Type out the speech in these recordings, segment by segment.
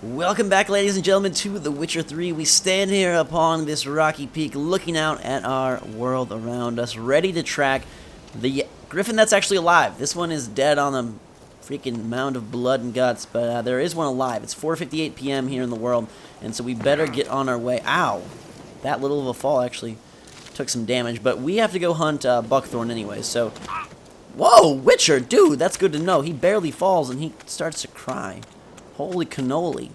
Welcome back, ladies and gentlemen, to The Witcher 3. We stand here upon this rocky peak, looking out at our world around us, ready to track the griffin that's actually alive. This one is dead on a freaking mound of blood and guts, but there is one alive. It's 4:58 p.m. here in the world, and so we better get on our way. Ow! That little of a fall actually took some damage, but we have to go hunt Buckthorn anyway, so... Whoa, Witcher! Dude, that's good to know. He barely falls, and he starts to cry. Holy cannoli.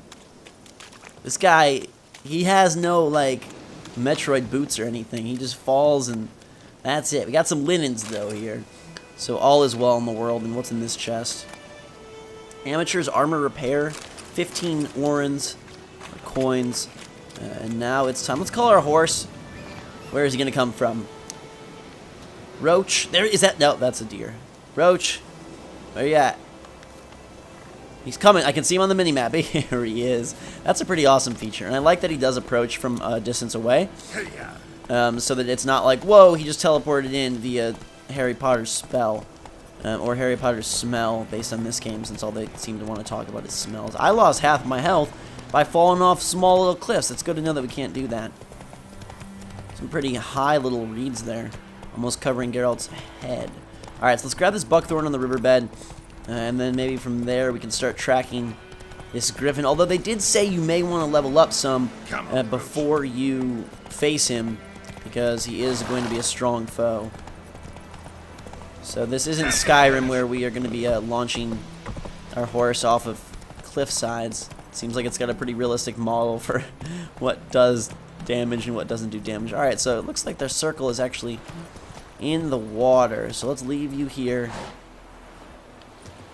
This guy, he has no, like, Metroid boots or anything. He just falls and that's it. We got some linens, though, here. So all is well in the world. And what's in this chest? Amateur's armor repair. 15 orens. Coins. And now it's time. Let's call our horse. Where is he going to come from? Roach. There is that. No, that's a deer. Roach. Where you at? He's coming. I can see him on the minimap. Here he is. That's a pretty awesome feature. And I like that he does approach from a distance away. So that it's not like, whoa, he just teleported in via Harry Potter's spell. Or Harry Potter's smell, based on this game, since all they seem to want to talk about is smells. I lost half my health by falling off small little cliffs. It's good to know that we can't do that. Some pretty high little reeds there. Almost covering Geralt's head. Alright, so let's grab this buckthorn on the riverbed. And then maybe from there we can start tracking this griffin. Although they did say you may want to level up some before you face him, because he is going to be a strong foe. So this isn't Skyrim where we are going to be launching our horse off of cliff sides. It seems like it's got a pretty realistic model for what does damage and what doesn't do damage. Alright, so it looks like their circle is actually in the water. So let's leave you here.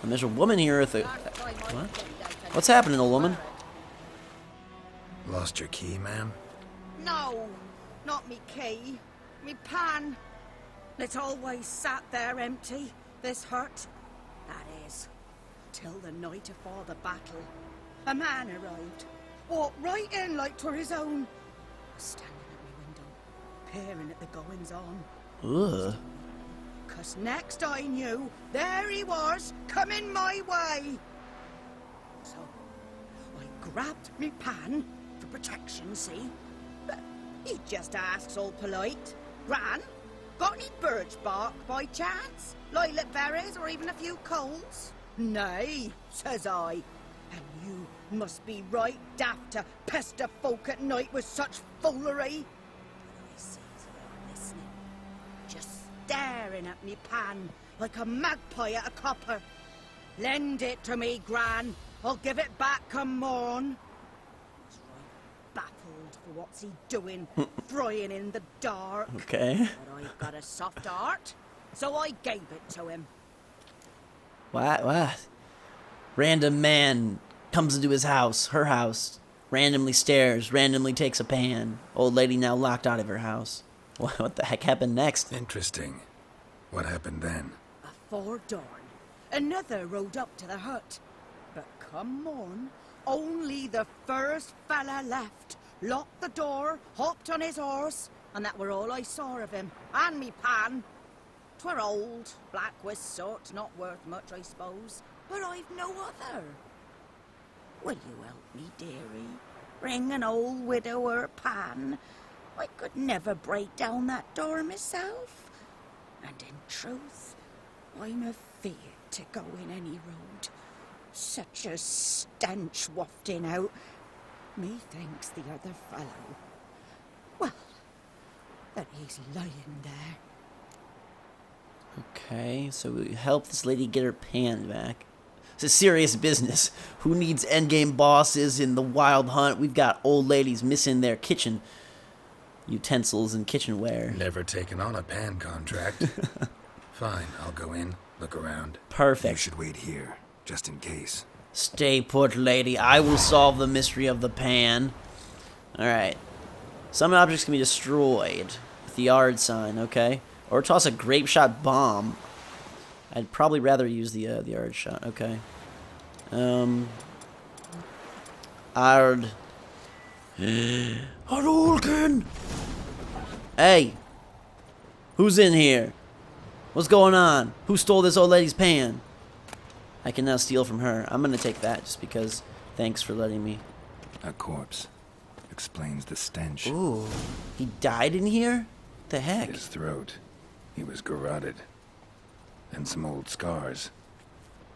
And there's a woman here with a... What? What's happening, old woman? Lost your key, ma'am? No, not me key. Me pan. It's always sat there empty, this hut. That is, till the night afore the battle. A man arrived, walked right in like 'twere his own. Was standing at my window, peering at the goings-on. Ugh. 'Cause next I knew, there he was, coming my way. So, I grabbed me pan, for protection, see? But he just asks all polite, Gran, got any birch bark by chance? Lilac berries or even a few coals? Nay, says I. And you must be right daft to pester folk at night with such foolery. But I sees her listening, just staring at me pan like a magpie at a copper. Lend it to me, Gran. I'll give it back come morn. I was right baffled for what's he doing, frying in the dark. Okay. But I've got a soft heart, so I gave it to him. What? Random man comes into his house, her house, randomly stares, randomly takes a pan. Old lady now locked out of her house. What the heck happened next? Interesting. What happened then? Afore dawn, another rode up to the hut. But come morn, only the first fella left, locked the door, hopped on his horse, and that were all I saw of him, and me pan. 'Twere old, black with soot, not worth much, I suppose, but I've no other. Will you help me, dearie? Bring an old widower pan. I could never break down that door myself. And in truth, I'm afeard to go in any road. Such a stench wafting out. Methinks the other fellow, well, that he's lying there. Okay, so we help this lady get her pan back. It's a serious business. Who needs endgame bosses in the wild hunt? We've got old ladies missing their kitchen utensils and kitchenware. Never taken on a pan contract. Fine, I'll go in, look around. Perfect. You should wait here, just in case. Stay put, lady. I will solve the mystery of the pan. Alright. Some objects can be destroyed with the yard sign, okay? Or toss a grape shot bomb. I'd probably rather use the yard shot, okay. Ard. Hadouken! Hey! Who's in here? What's going on? Who stole this old lady's pan? I can now steal from her. I'm gonna take that just because Thanks for letting me. A corpse. Explains the stench. Ooh, he died in here? The heck? His throat. He was garroted. And some old scars.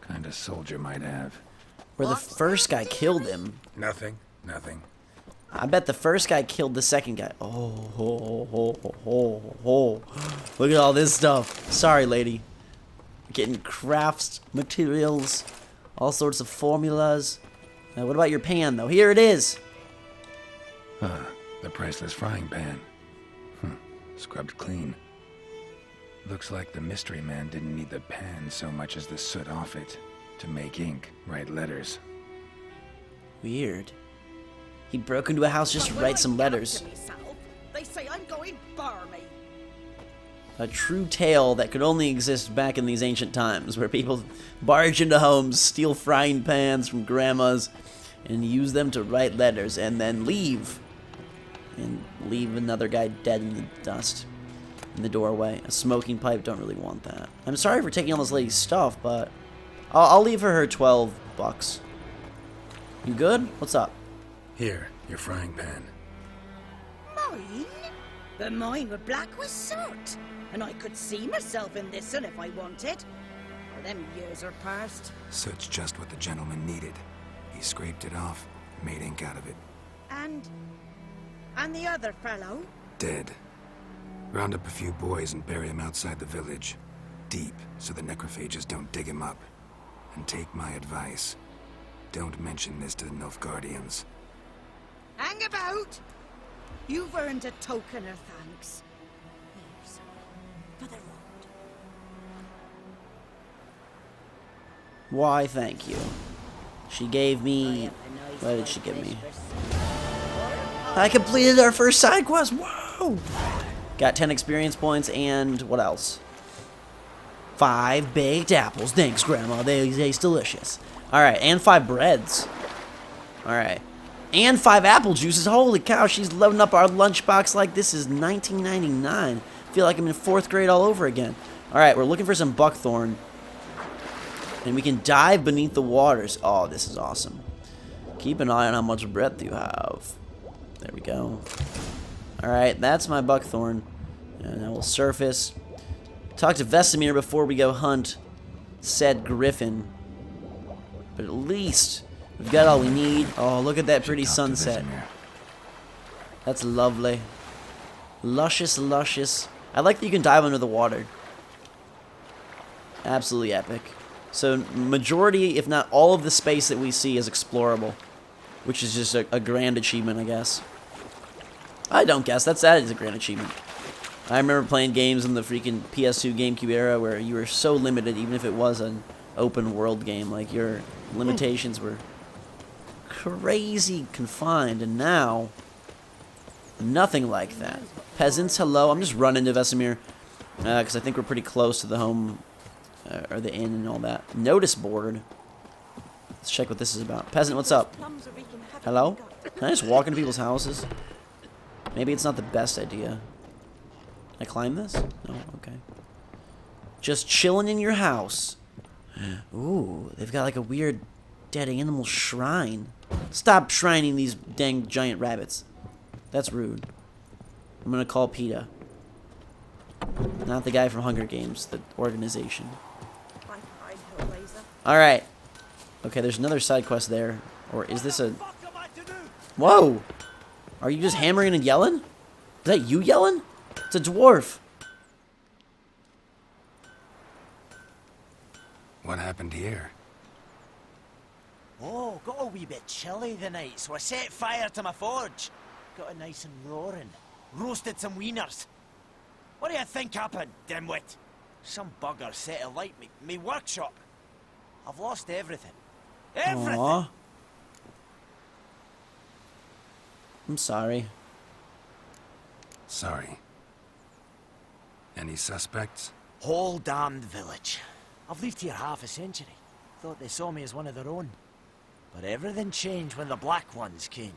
Kind of soldier might have. Where the first guy killed him. Nothing. I bet the first guy killed the second guy. Oh. Look at all this stuff. Sorry, lady. Getting crafts, materials, all sorts of formulas. Now, what about your pan, though? Here it is. The priceless frying pan. Scrubbed clean. Looks like the mystery man didn't need the pan so much as the soot off it to make ink, write letters. Weird. He broke into a house just to write some letters. They say I'm going barmy. A true tale that could only exist back in these ancient times, where people barge into homes, steal frying pans from grandmas, and use them to write letters, and then leave. And leave another guy dead in the dust in the doorway. A smoking pipe, don't really want that. I'm sorry for taking all this lady's stuff, but I'll leave her 12 bucks. You good? What's up? Here, your frying pan. Mine? But mine were black with soot. And I could see myself in this one if I wanted. Well, them years are past. Soot's just what the gentleman needed. He scraped it off, made ink out of it. And the other fellow? Dead. Round up a few boys and bury him outside the village. Deep, so the necrophages don't dig him up. And take my advice. Don't mention this to the Nilfgaardians. Hang about! You've earned a token of thanks. Here's for the road. Why, thank you. She gave me... What did she give me? I completed our first side quest! Whoa! Got 10 experience points and what else? 5 baked apples. Thanks, Grandma. They taste delicious. Alright, and 5 breads. Alright. And 5 apple juices. Holy cow, she's loading up our lunchbox like this is 1999. I feel like I'm in 4th grade all over again. Alright, we're looking for some buckthorn. And we can dive beneath the waters. Oh, this is awesome. Keep an eye on how much breadth you have. There we go. Alright, that's my buckthorn. And I will surface. Talk to Vesemir before we go hunt said griffin. But at least we've got all we need. Oh, look at that pretty sunset. That's lovely. Luscious, luscious. I like that you can dive under the water. Absolutely epic. So majority, if not all of the space that we see is explorable. Which is just a grand achievement, I guess. I don't guess. That is a grand achievement. I remember playing games in the freaking PS2 GameCube era where you were so limited, even if it was an open world game. Like, your limitations were crazy confined, and now, nothing like that. Peasants, hello. I'm just running to Vesemir, because I think we're pretty close to the home, or the inn and all that. Notice board. Let's check what this is about. Peasant, what's up? Hello? Can I just walk into people's houses? Maybe it's not the best idea. Can I climb this? No? Okay. Just chilling in your house. Ooh, they've got like a weird dead animal shrine. Stop shrining these dang giant rabbits. That's rude. I'm gonna call PETA. Not the guy from Hunger Games, the organization. Alright. Okay, there's another side quest there. Or is this a... Whoa! Are you just hammering and yelling? Is that you yelling? It's a dwarf. What happened here? Oh, got a wee bit chilly the night, so I set fire to my forge. Got it nice and roaring. Roasted some wieners. What do you think happened, dimwit? Some bugger set alight me workshop. I've lost everything. Everything! Aww. I'm sorry. Sorry. Any suspects? Whole damned village. I've lived here half a century. Thought they saw me as one of their own. But everything changed when the Black Ones came.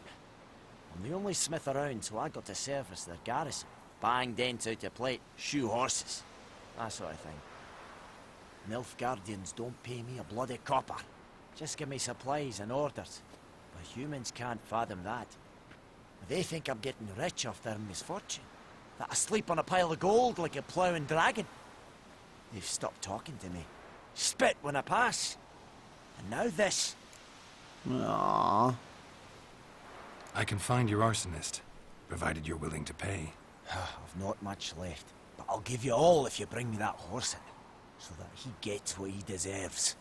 I'm the only smith around, so I got to service their garrison. Bang dents out your plate, shoe horses. That sort of thing. Nilfgaardians don't pay me a bloody copper. Just give me supplies and orders. humans can't fathom that. They think I'm getting rich off their misfortune. That I sleep on a pile of gold like a ploughing dragon. They've stopped talking to me. Spit when I pass. And now this. Aww. I can find your arsonist, provided you're willing to pay. I've not much left, but I'll give you all if you bring me that horse in, so that he gets what he deserves.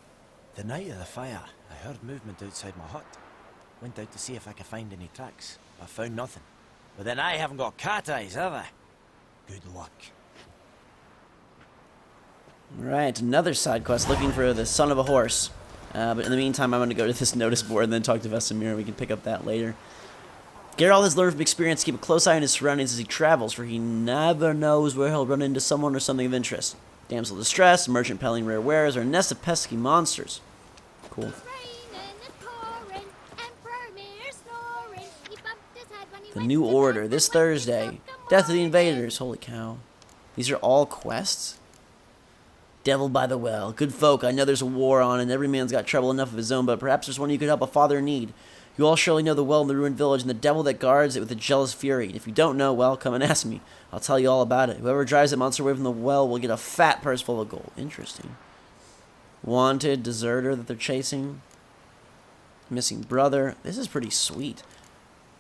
The night of the fire, I heard movement outside my hut. Went out to see if I could find any tracks. I found nothing. But then I haven't got cat eyes, have I? Good luck. Alright, another side quest looking for the son of a horse. But in the meantime, I'm going to go to this notice board and then talk to Vesemir. We can pick up that later. Geralt has learned from experience to keep a close eye on his surroundings as he travels, for he never knows where he'll run into someone or something of interest. Damsel in distress, merchant peddling rare wares, or a nest of pesky monsters. Cool. The New Order, this Thursday. Death of the Invaders, holy cow. These are all quests? Devil by the Well. Good folk, I know there's a war on and every man's got trouble enough of his own, but perhaps there's one you could help a father in need. You all surely know the well in the ruined village and the devil that guards it with a jealous fury. And if you don't know, well, come and ask me. I'll tell you all about it. Whoever drives that monster away from the well will get a fat purse full of gold. Interesting. Wanted, deserter that they're chasing. Missing brother. This is pretty sweet.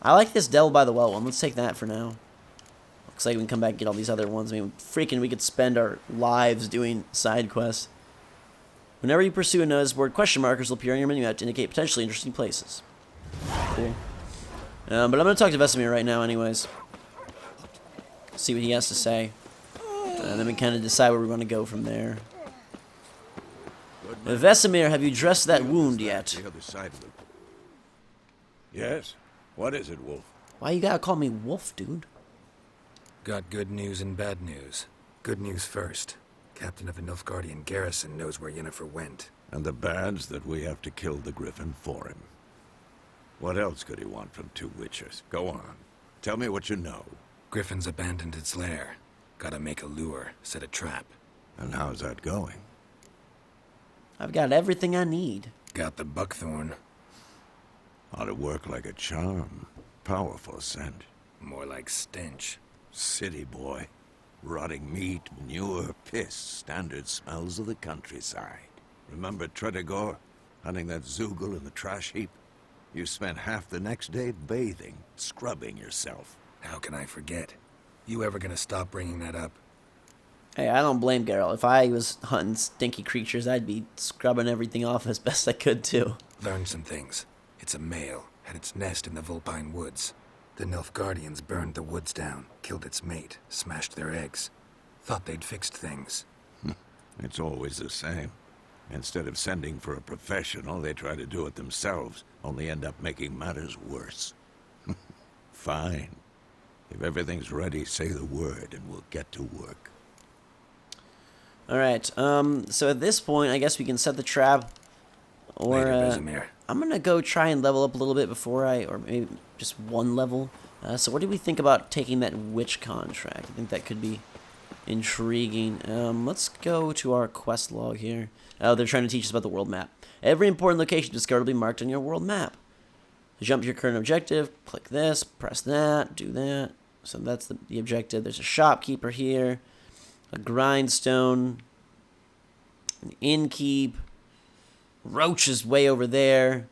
I like this Devil by the Well one. Let's take that for now. Looks like we can come back and get all these other ones. I mean, freaking, we could spend our lives doing side quests. Whenever you pursue a notice board, question markers will appear on your menu to indicate potentially interesting places. Cool. But I'm going to talk to Vesemir right now anyways. See what he has to say. And then we kind of decide where we want to go from there. Vesemir, have you dressed that wound yet? The other side of it. Yes? What is it, Wolf? Why you gotta call me Wolf, dude? Got good news and bad news. Good news first. Captain of the Nilfgaardian garrison knows where Yennefer went. And the bad's that we have to kill the Griffin for him. What else could he want from two witchers? Go on. Tell me what you know. Griffin's abandoned its lair. Gotta make a lure, set a trap. And how's that going? I've got everything I need. Got the buckthorn. Ought to work like a charm. Powerful scent. More like stench. City boy. Rotting meat, manure, piss. Standard smells of the countryside. Remember Tredegor? Hunting that Zoogle in the trash heap? You spent half the next day bathing, scrubbing yourself. How can I forget? You ever gonna stop bringing that up? Hey, I don't blame Geralt. If I was hunting stinky creatures, I'd be scrubbing everything off as best I could, too. Learned some things. It's a male, had its nest in the Vulpine Woods. The Nilfgaardians burned the woods down, killed its mate, smashed their eggs. Thought they'd fixed things. It's always the same. Instead of sending for a professional, they try to do it themselves, only end up making matters worse. Fine. If everything's ready, say the word and we'll get to work. Alright, so at this point, I guess we can set the trap. Or, Later, Vesemir. I'm gonna go try and level up a little bit before or maybe just one level. So what do we think about taking that witch contract? I think that could be intriguing. Let's go to our quest log here. Oh, they're trying to teach us about the world map. Every important location discovered will be marked on your world map. To jump to your current objective, click this, press that, do that. So that's the objective. There's a shopkeeper here, a grindstone, an innkeep, roaches way over there.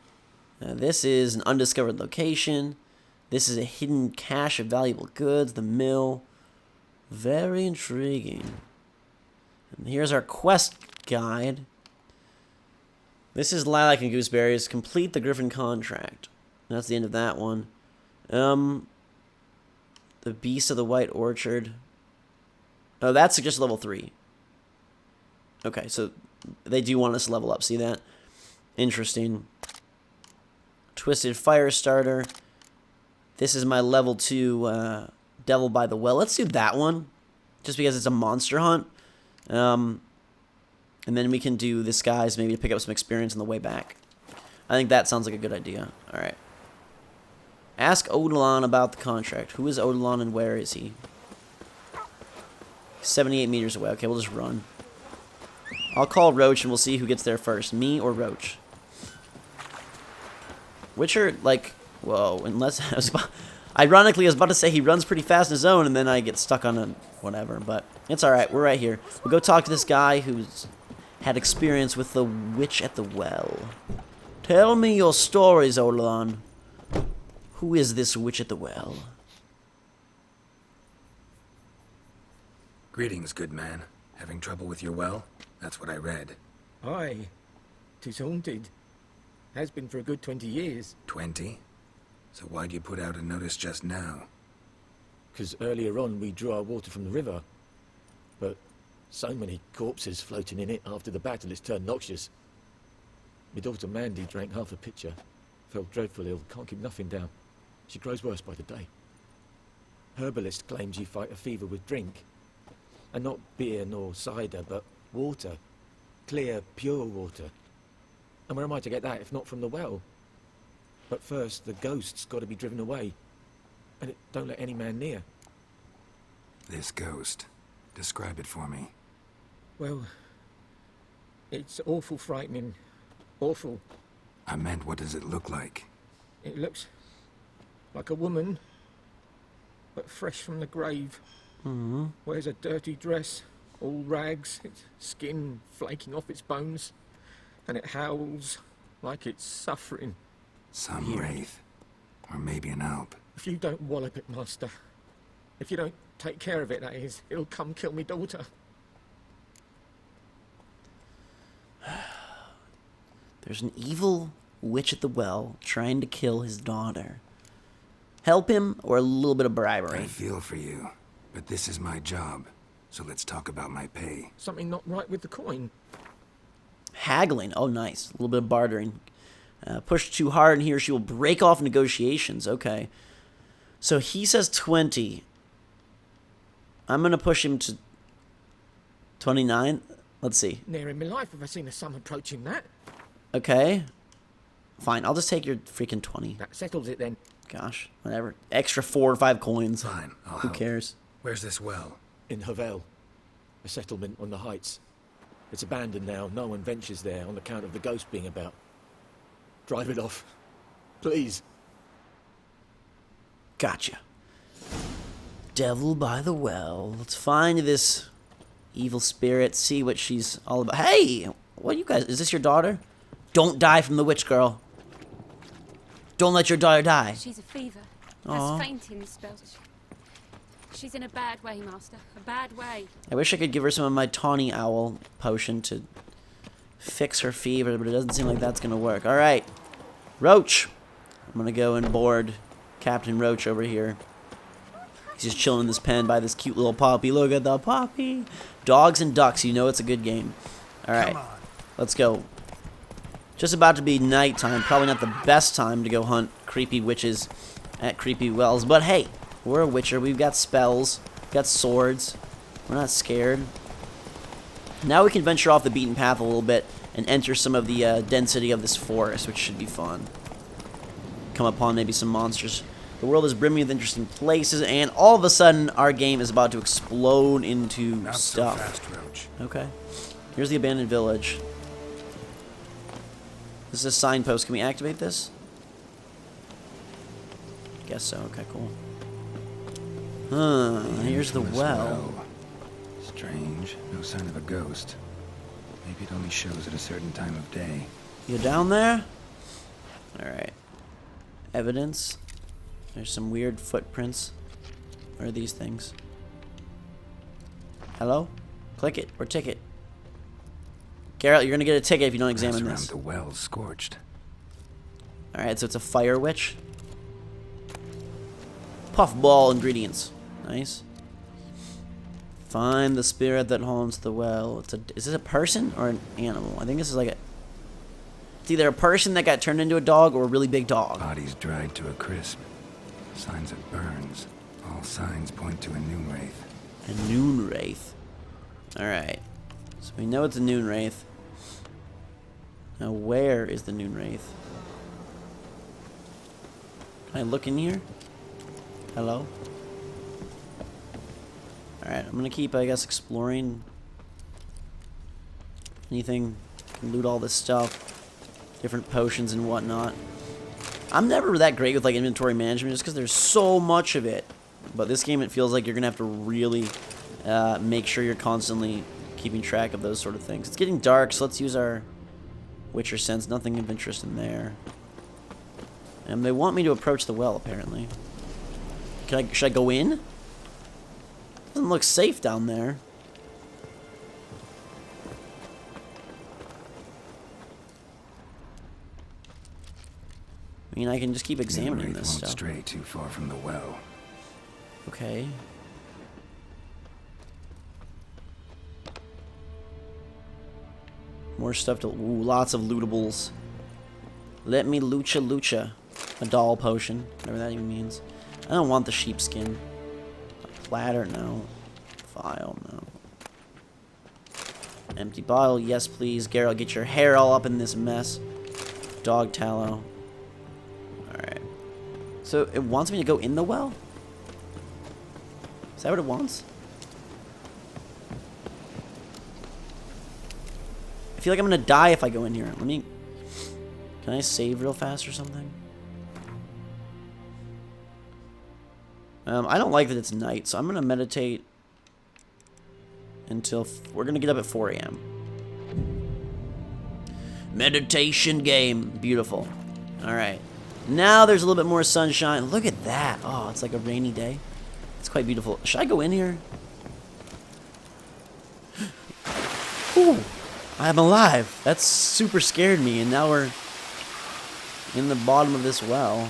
This is an undiscovered location. This is a hidden cache of valuable goods, the mill. Very intriguing. And here's our quest guide. This is Lilac and Gooseberries. Complete the Griffin contract. That's the end of that one. The Beast of the White Orchard. Oh, that's just level 3. Okay, so they do want us to level up. See that? Interesting. Twisted Firestarter. This is my level 2 Devil by the Well. Let's do that one. Just because it's a monster hunt. And then we can do this guy's maybe to pick up some experience on the way back. I think that sounds like a good idea. Alright. Ask Odilon about the contract. Who is Odilon and where is he? 78 meters away. Okay, we'll just run. I'll call Roach and we'll see who gets there first. Me or Roach? Witcher, like, whoa, unless ironically, I was about to say he runs pretty fast in his own, and then I get stuck on a whatever, but it's alright, we're right here. We'll go talk to this guy who's had experience with the witch at the well. Tell me your stories, Olan. Who is this witch at the well? Greetings, good man. Having trouble with your well? That's what I read. Aye. 'Tis haunted. Has been for a good 20 years. 20? So why'd you put out a notice just now? 'Cause earlier on we drew our water from the river. But so many corpses floating in it after the battle it's turned noxious. My daughter Mandy drank half a pitcher. Felt dreadful ill, can't keep nothing down. She grows worse by the day. Herbalist claims you fight a fever with drink. And not beer nor cider, but water. Clear, pure water. And where am I to get that if not from the well? But first, the ghost's got to be driven away. And it don't let any man near. This ghost. Describe it for me. Well, it's awful frightening. Awful. I meant, what does it look like? It looks like a woman, but fresh from the grave. Mm-hmm. Wears a dirty dress, all rags, its skin flaking off its bones, and it howls like it's suffering. Some wraith. Or maybe an alp. If you don't wallop it, Master, if you don't take care of it, that is, it'll come kill me daughter. There's an evil witch at the well trying to kill his daughter. Help him or a little bit of bribery? I feel for you, but this is my job, so let's talk about my pay. Something not right with the coin. Haggling. Oh, nice. A little bit of bartering. Push too hard and he or she will break off negotiations. Okay. So he says 20. I'm going to push him to 29. Let's see. Ne'er in my life have I seen a sum approaching that. Okay. Fine. I'll just take your freaking 20. That settles it then. Gosh. Whatever. Extra 4 or 5 coins. Fine, I'll Who help. cares? Where's this well? In Havel, a settlement on the heights. It's abandoned now. No one ventures there on account of the ghost being about. Drive it off. Please. Gotcha. Devil by the well. Let's find this evil spirit, see what she's all about. Hey! What you guys... Is this your daughter? Don't die from the witch, girl. Don't let your daughter die. She's a fever. Aw. Has fainting spells. She's in a bad way, Master. A bad way. I wish I could give her some of my tawny owl potion to fix her fever, but it doesn't seem like that's going to work. All right. Roach. I'm going to go and board Captain Roach over here. He's just chilling in this pen by this cute little puppy. Look at the puppy. Dogs and ducks. You know it's a good game. All right. Let's go. Just about to be nighttime. Probably not the best time to go hunt creepy witches at creepy wells. But hey, we're a witcher. We've got spells. We've got swords. We're not scared. Now we can venture off the beaten path a little bit and enter some of the density of this forest, which should be fun. Come upon maybe some monsters. The world is brimming with interesting places, and all of a sudden, our game is about to explode into Not stuff. so fast, Roach. Okay. Here's the abandoned village. This is a signpost. Can we activate this? Guess so. Okay, cool. Here's the Infamous well. Strange. No sign of a ghost. Maybe it only shows at a certain time of day. You down there? Alright. Evidence. There's some weird footprints. What are these things? Hello? Click it or ticket. Geralt, you're gonna get a ticket if you don't examine Grass this. around the well scorched. Alright, so it's a fire witch. Puffball ingredients. Nice. Find the spirit that haunts the well. Is this a person or an animal? I think this is like a... It's either a person that got turned into a dog or a really big dog. Bodies dried to a crisp. Signs of burns. All signs point to a noon wraith. A noon wraith. Alright. So we know it's a noon wraith. Now where is the noon wraith? Can I look in here? Hello? Alright, I'm gonna keep, I guess, exploring. Anything. Can loot all this stuff. Different potions and whatnot. I'm never that great with like inventory management just because there's so much of it. But this game, it feels like you're gonna have to really make sure you're constantly keeping track of those sort of things. It's getting dark, so let's use our Witcher sense. Nothing of interest in there. And they want me to approach the well, apparently. Should I go in? Doesn't look safe down there. I mean, I can just keep examining this stuff. Won't stray too far from the well. Okay. More stuff to... Ooh, lots of lootables. Let me lucha. A doll potion. Whatever that even means. I don't want the sheepskin. A platter, no. File, no. Empty bottle, yes please. Geralt, get your hair all up in this mess. Dog tallow. Alright. So, it wants me to go in the well? Is that what it wants? I feel like I'm gonna die if I go in here. Let me... Can I save real fast or something? I don't like that it's night, so I'm gonna meditate until... We're gonna get up at 4 a.m. Meditation game. Beautiful. Alright. Now there's a little bit more sunshine. Look at that. Oh, it's like a rainy day. It's quite beautiful. Should I go in here? Ooh, I'm alive. That super scared me, and now we're in the bottom of this well.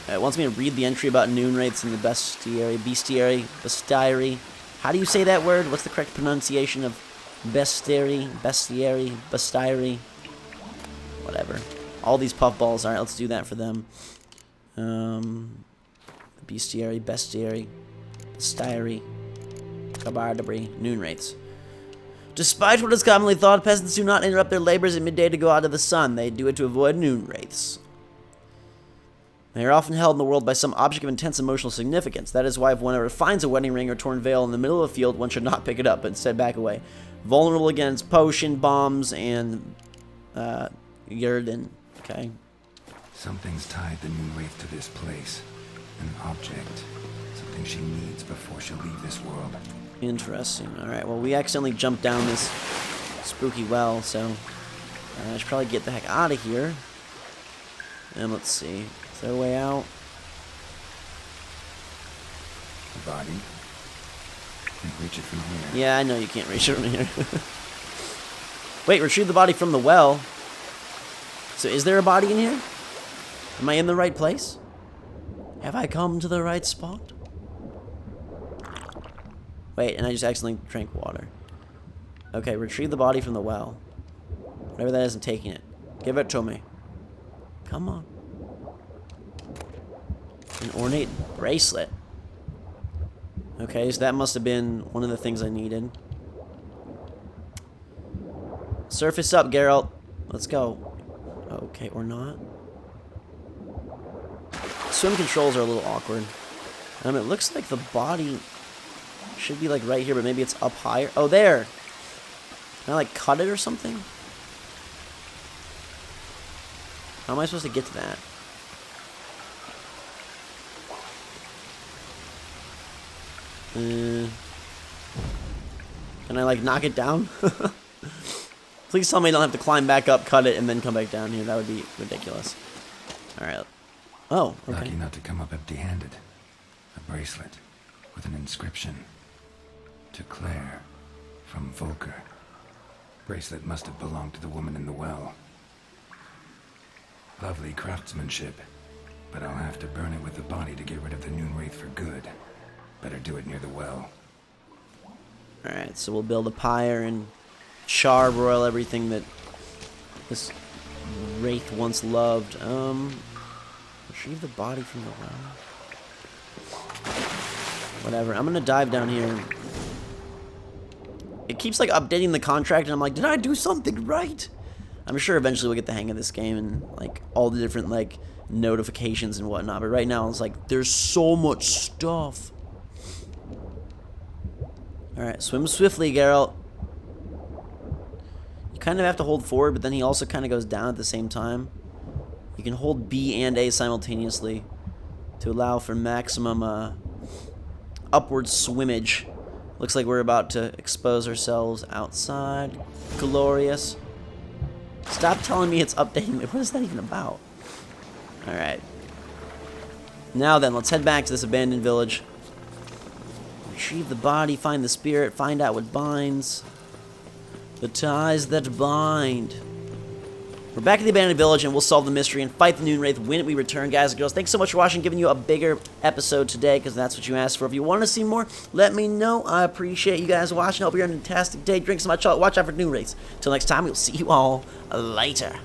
It wants me to read the entry about noon wraiths in the bestiary. How do you say that word? What's the correct pronunciation of bestiary? Whatever. All these puffballs. Alright, let's do that for them. Bestiary, Kabardabri, noon wraiths. Despite what is commonly thought, peasants do not interrupt their labors at midday to go out of the sun. They do it to avoid noon wraiths. They are often held in the world by some object of intense emotional significance. That is why if one ever finds a wedding ring or torn veil in the middle of a field, one should not pick it up, but instead back away. Vulnerable against potion, bombs, and Yrden. Okay. Something's tied the new wraith to this place. An object. Something she needs before she'll leave this world. Interesting. Alright, well, we accidentally jumped down this spooky well, so I should probably get the heck out of here. And let's see. Is there a way out? Body. Can't reach it from here. Yeah, I know you can't reach it from here. Wait, retrieve the body from the well. So is there a body in here? Am I in the right place? Have I come to the right spot? Wait, and I just accidentally drank water. Okay, retrieve the body from the well. Whatever that is, I'm taking it. Give it to me. Come on. An ornate bracelet. Okay, so that must have been one of the things I needed. Surface up, Geralt. Let's go. Okay, or not. Swim controls are a little awkward. It looks like the body should be like right here, but maybe it's up higher. Oh, there. Can I like cut it or something? How am I supposed to get to that? Can I like knock it down? Please tell me I don't have to climb back up, cut it, and then come back down here. That would be ridiculous. Alright. Oh, okay. Lucky not to come up empty-handed. A bracelet with an inscription. To Claire, from Volker. Bracelet must have belonged to the woman in the well. Lovely craftsmanship, but I'll have to burn it with the body to get rid of the noon wraith for good. Better do it near the well. Alright, so we'll build a pyre and char broil everything that this wraith once loved. Retrieve the body from the well. Whatever, I'm gonna dive down here. It keeps like updating the contract and I'm like, did I do something right? I'm sure eventually we'll get the hang of this game and like all the different like notifications and whatnot, but right now it's like there's so much stuff. Alright, swim swiftly, Geralt. You kind of have to hold forward, but then he also kind of goes down at the same time. You can hold B and A simultaneously to allow for maximum upward swimmage. Looks like we're about to expose ourselves outside. Glorious. Stop telling me it's updating me. What is that even about? Alright. Now then, let's head back to this abandoned village. Retrieve the body, find the spirit, find out what binds. The ties that bind. We're back at the abandoned village, and we'll solve the mystery and fight the Noon Wraith when we return, guys and girls. Thanks so much for watching, giving you a bigger episode today, because that's what you asked for. If you want to see more, let me know. I appreciate you guys watching. I hope you're having a fantastic day. Drink some hot chocolate. Watch out for Noon Wraiths. Till next time, we'll see you all later.